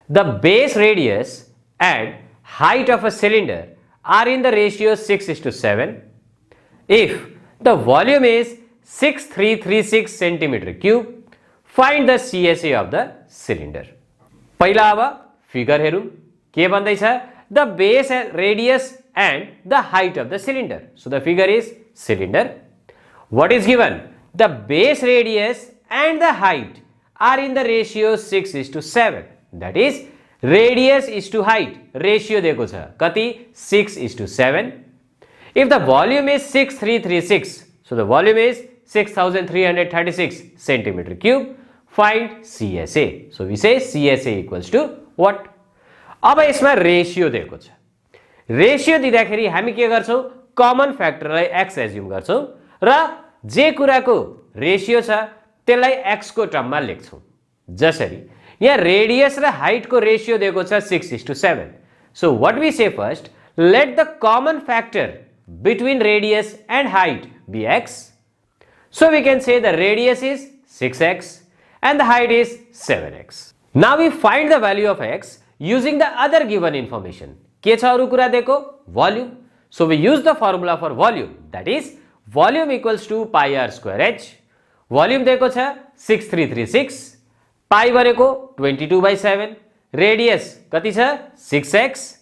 the base radius and height of a cylinder are in the ratio 6:7 if the volume is 6336 centimeter cube. Find the CSA of the cylinder. पहिला अब figure हेरौं के भन्दैछ the base radius and the height of the cylinder. So the figure is cylinder. What is given? The base radius and the height are in the ratio 6:7. That is radius is to height ratio दिएको छ कति 6:7. If the volume is 6336, so the volume is 6336 centimeter cube. Find CSA. So we say CSA equals to what? अब यसमा ratio दिएको छ. Ratio दिँदाखेरि हामी के गर्छौं? कमन फ्याक्टरलाई x एज्युम गर्छौं र जे कुराको रेशियो छ त्यसलाई x को टर्ममा लेख्छौं. जसरी यहाँ रेडियस र हाइट को रेशियो दिएको छ 6:7. So what we say first, let the common factor between radius and height be x. So we can say the radius is 6x and the height is 7x. Now we find the value of x using the other given information. के छ अरु कुरा दिएको? Volume. So we use the formula for volume, that is volume equals to pi r square h. Volume दिएको छ 6336, pi भनेको 22/7, radius कति छ 6x,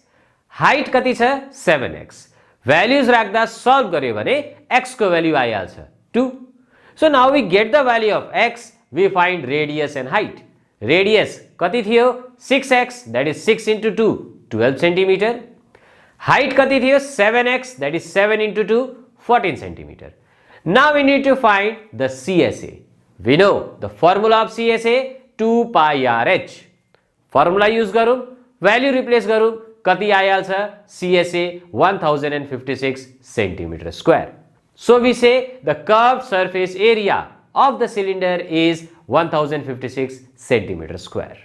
height कति छ 7x. Values राख्दा solve गर्यो भने x को value आइहाल्छ 2. So now we get the value of x, we find radius and height. Radius कति थियो 6x, that is 6 into 2 12 centimeter. Height कति थियो 7x, that is 7 into 2 14 centimeter. Now we need to find the CSA. We know the formula of CSA 2 pi r h. Formula use गरौं, value replace गरौं, कति आइहाल्छ CSA 1056 centimeter square. So we say the curved surface area of the cylinder is 1056 centimeter square.